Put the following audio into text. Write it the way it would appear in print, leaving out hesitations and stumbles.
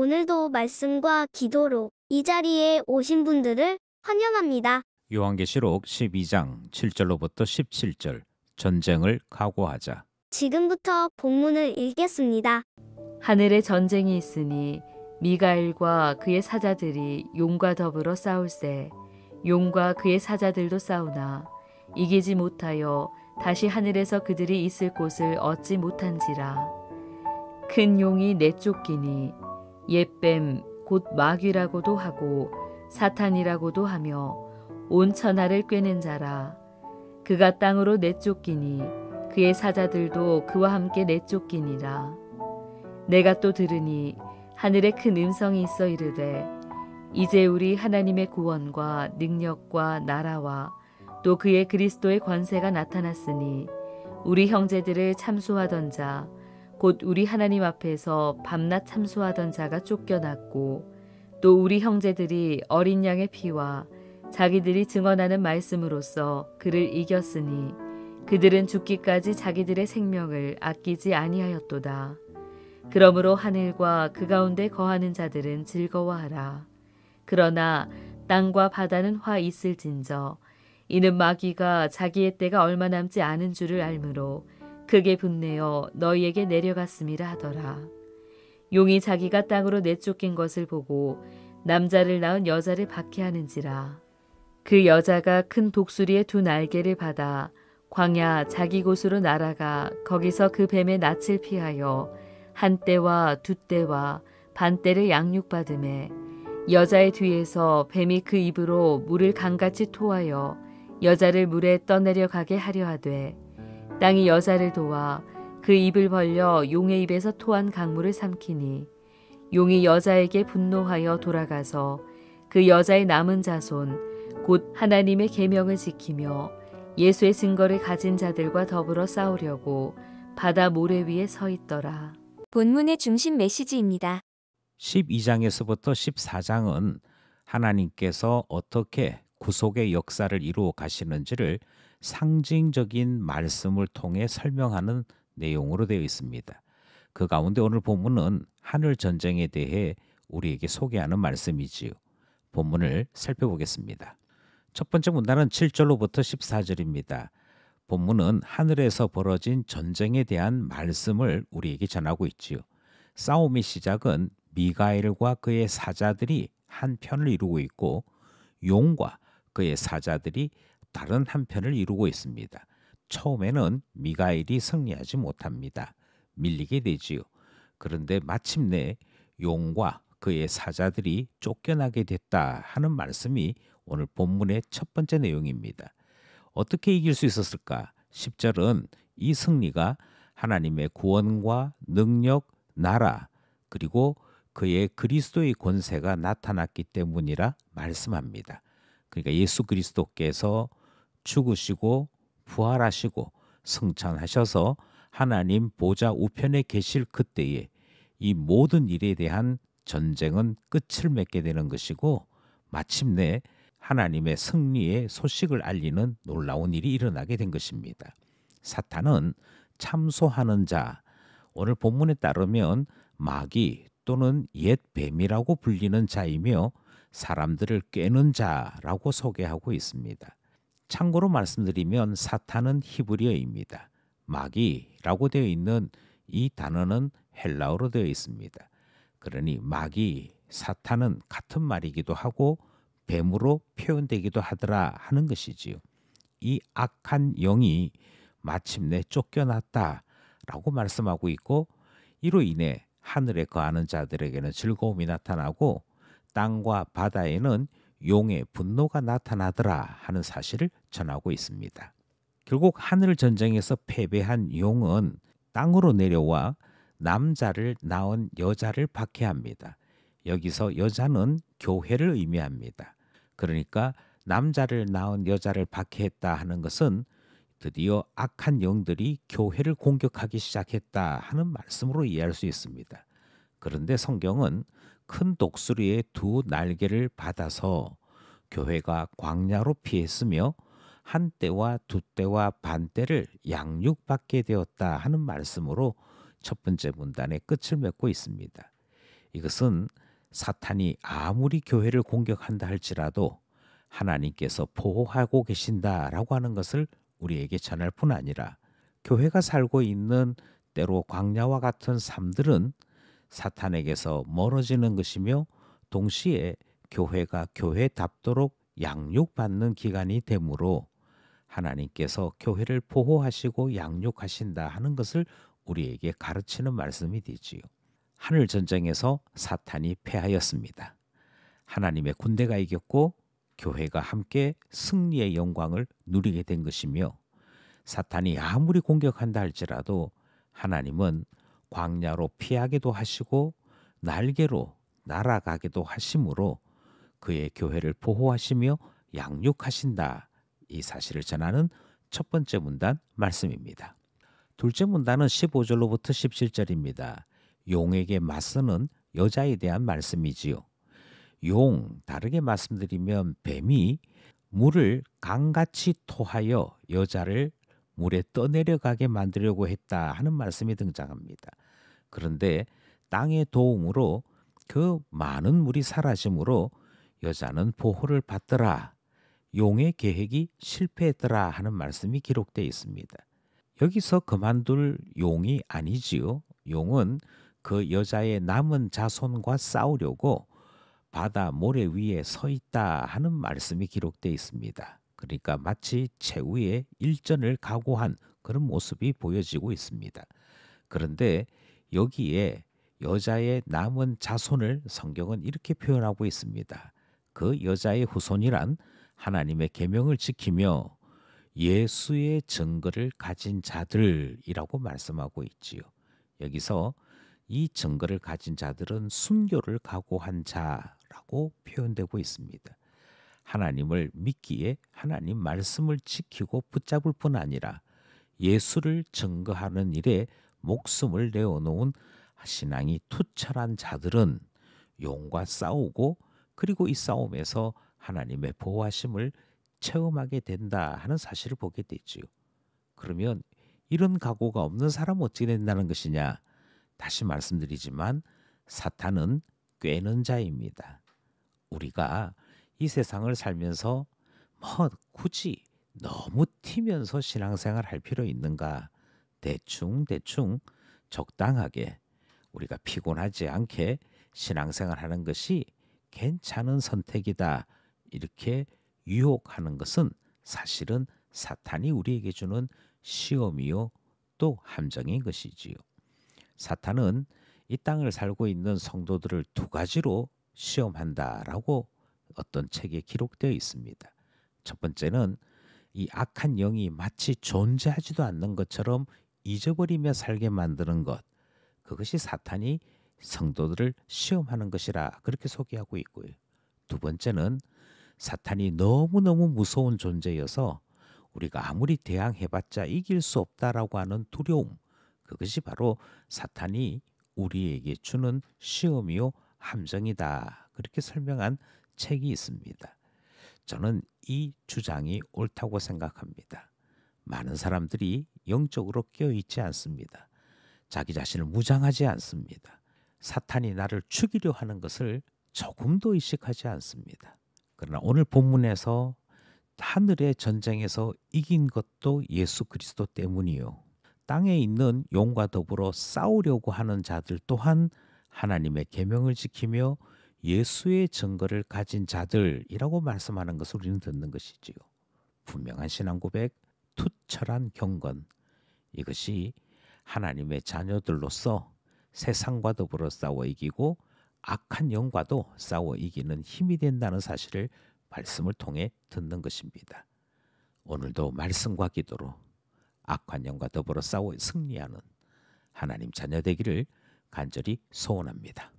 오늘도 말씀과 기도로 이 자리에 오신 분들을 환영합니다. 요한계시록 12장 7절로부터 17절 전쟁을 각오하자. 지금부터 본문을 읽겠습니다. 하늘에 전쟁이 있으니 미가엘과 그의 사자들이 용과 더불어 싸울세. 용과 그의 사자들도 싸우나 이기지 못하여 다시 하늘에서 그들이 있을 곳을 얻지 못한지라. 큰 용이 내쫓기니 옛뱀 곧 마귀라고도 하고 사탄이라고도 하며 온 천하를 꿰는 자라. 그가 땅으로 내쫓기니 그의 사자들도 그와 함께 내쫓기니라. 내가 또 들으니 하늘에 큰 음성이 있어 이르되 이제 우리 하나님의 구원과 능력과 나라와 또 그의 그리스도의 권세가 나타났으니 우리 형제들을 참소하던 자 곧 우리 하나님 앞에서 밤낮 참소하던 자가 쫓겨났고 또 우리 형제들이 어린 양의 피와 자기들이 증언하는 말씀으로써 그를 이겼으니 그들은 죽기까지 자기들의 생명을 아끼지 아니하였도다. 그러므로 하늘과 그 가운데 거하는 자들은 즐거워하라. 그러나 땅과 바다는 화 있을진저 이는 마귀가 자기의 때가 얼마 남지 않은 줄을 알므로 크게 분내어 너희에게 내려갔음이라 하더라. 용이 자기가 땅으로 내쫓긴 것을 보고 남자를 낳은 여자를 박해하는지라. 그 여자가 큰 독수리의 두 날개를 받아 광야 자기 곳으로 날아가 거기서 그 뱀의 낯을 피하여 한 떼와 두 떼와 반 떼를 양육받음에 여자의 뒤에서 뱀이 그 입으로 물을 강같이 토하여 여자를 물에 떠내려 가게 하려 하되 땅이 여자를 도와 그 입을 벌려 용의 입에서 토한 강물을 삼키니 용이 여자에게 분노하여 돌아가서 그 여자의 남은 자손 곧 하나님의 계명을 지키며 예수의 증거를 가진 자들과 더불어 싸우려고 바다 모래 위에 서 있더라. 본문의 중심 메시지입니다. 12장에서부터 14장은 하나님께서 어떻게 구속의 역사를 이루어 가시는지를 상징적인 말씀을 통해 설명하는 내용으로 되어 있습니다. 그 가운데 오늘 본문은 하늘 전쟁에 대해 우리에게 소개하는 말씀이지요. 본문을 살펴보겠습니다. 첫 번째 문단은 7절로부터 14절입니다. 본문은 하늘에서 벌어진 전쟁에 대한 말씀을 우리에게 전하고 있지요. 싸움의 시작은 미가엘과 그의 사자들이 한 편을 이루고 있고 용과 그의 사자들이 다른 한 편을 이루고 있습니다. 처음에는 미가엘이 승리하지 못합니다. 밀리게 되지요. 그런데 마침내 용과 그의 사자들이 쫓겨나게 됐다 하는 말씀이 오늘 본문의 첫 번째 내용입니다. 어떻게 이길 수 있었을까? 10절은 이 승리가 하나님의 구원과 능력, 나라 그리고 그의 그리스도의 권세가 나타났기 때문이라 말씀합니다. 그러니까 예수 그리스도께서 죽으시고 부활하시고 승천하셔서 하나님 보좌 우편에 계실 그때에 이 모든 일에 대한 전쟁은 끝을 맺게 되는 것이고 마침내 하나님의 승리의 소식을 알리는 놀라운 일이 일어나게 된 것입니다. 사탄은 참소하는 자, 오늘 본문에 따르면 마귀 또는 옛 뱀이라고 불리는 자이며 사람들을 꿰는 자라고 소개하고 있습니다. 참고로 말씀드리면 사탄은 히브리어입니다. 마귀라고 되어 있는 이 단어는 헬라어로 되어 있습니다. 그러니 마귀, 사탄은 같은 말이기도 하고 뱀으로 표현되기도 하더라 하는 것이지요. 이 악한 영이 마침내 쫓겨났다라고 말씀하고 있고 이로 인해 하늘에 거하는 자들에게는 즐거움이 나타나고 땅과 바다에는 용의 분노가 나타나더라 하는 사실을 전하고 있습니다. 결국 하늘 전쟁에서 패배한 용은 땅으로 내려와 남자를 낳은 여자를 박해합니다. 여기서 여자는 교회를 의미합니다. 그러니까 남자를 낳은 여자를 박해했다 하는 것은 드디어 악한 영들이 교회를 공격하기 시작했다 하는 말씀으로 이해할 수 있습니다. 그런데 성경은 큰 독수리의 두 날개를 받아서 교회가 광야로 피했으며 한 떼와 두 떼와 반 떼를 양육받게 되었다 하는 말씀으로 첫 번째 문단의 끝을 맺고 있습니다. 이것은 사탄이 아무리 교회를 공격한다 할지라도 하나님께서 보호하고 계신다라고 하는 것을 우리에게 전할 뿐 아니라 교회가 살고 있는 때로 광야와 같은 삶들은 사탄에게서 멀어지는 것이며 동시에 교회가 교회답도록 양육받는 기간이 되므로 하나님께서 교회를 보호하시고 양육하신다 하는 것을 우리에게 가르치는 말씀이 되지요. 하늘 전쟁에서 사탄이 패하였습니다. 하나님의 군대가 이겼고 교회가 함께 승리의 영광을 누리게 된 것이며 사탄이 아무리 공격한다 할지라도 하나님은 광야로 피하게도 하시고 날개로 날아가게도 하심으로 그의 교회를 보호하시며 양육하신다. 이 사실을 전하는 첫 번째 문단 말씀입니다. 둘째 문단은 15절로부터 17절입니다. 용에게 맞서는 여자에 대한 말씀이지요. 용, 다르게 말씀드리면 뱀이 물을 강같이 토하여 여자를 물에 떠내려가게 만들려고 했다 하는 말씀이 등장합니다. 그런데 땅의 도움으로 그 많은 물이 사라짐으로 여자는 보호를 받더라. 용의 계획이 실패했더라 하는 말씀이 기록되어 있습니다. 여기서 그만둘 용이 아니지요. 용은 그 여자의 남은 자손과 싸우려고 바다 모래 위에 서 있다 하는 말씀이 기록되어 있습니다. 그러니까 마치 최후의 일전을 각오한 그런 모습이 보여지고 있습니다. 그런데 여기에 여자의 남은 자손을 성경은 이렇게 표현하고 있습니다. 그 여자의 후손이란 하나님의 계명을 지키며 예수의 증거를 가진 자들이라고 말씀하고 있지요. 여기서 이 증거를 가진 자들은 순교를 각오한 자라고 표현되고 있습니다. 하나님을 믿기에 하나님 말씀을 지키고 붙잡을 뿐 아니라 예수를 증거하는 일에 목숨을 내어놓은 신앙이 투철한 자들은 용과 싸우고 그리고 이 싸움에서 하나님의 보호하심을 체험하게 된다 하는 사실을 보게 되지요. 그러면 이런 각오가 없는 사람은 어떻게 된다는 것이냐? 다시 말씀드리지만 사탄은 꿰는 자입니다. 우리가 이 세상을 살면서 굳이 너무 튀면서 신앙생활 할 필요 있는가? 대충 적당하게 우리가 피곤하지 않게 신앙생활 하는 것이 괜찮은 선택이다. 이렇게 유혹하는 것은 사실은 사탄이 우리에게 주는 시험이요 또 함정인 것이지요. 사탄은 이 땅을 살고 있는 성도들을 두 가지로 시험한다라고 어떤 책에 기록되어 있습니다. 첫 번째는 이 악한 영이 마치 존재하지도 않는 것처럼 잊어버리며 살게 만드는 것. 그것이 사탄이 성도들을 시험하는 것이라 그렇게 소개하고 있고요. 두 번째는 사탄이 너무너무 무서운 존재여서 우리가 아무리 대항해봤자 이길 수 없다라고 하는 두려움. 그것이 바로 사탄이 우리에게 주는 시험이요 함정이다. 그렇게 설명한 책이 있습니다. 저는 이 주장이 옳다고 생각합니다. 많은 사람들이 영적으로 깨어있지 않습니다. 자기 자신을 무장하지 않습니다. 사탄이 나를 죽이려 하는 것을 조금도 의식하지 않습니다. 그러나 오늘 본문에서 하늘의 전쟁에서 이긴 것도 예수 그리스도 때문이요. 땅에 있는 용과 더불어 싸우려고 하는 자들 또한 하나님의 계명을 지키며 예수의 증거를 가진 자들이라고 말씀하는 것을 우리는 듣는 것이지요. 분명한 신앙 고백, 투철한 경건, 이것이 하나님의 자녀들로서 세상과 더불어 싸워 이기고 악한 영과도 싸워 이기는 힘이 된다는 사실을 말씀을 통해 듣는 것입니다. 오늘도 말씀과 기도로 악한 영과 더불어 싸워 승리하는 하나님 자녀 되기를 간절히 소원합니다.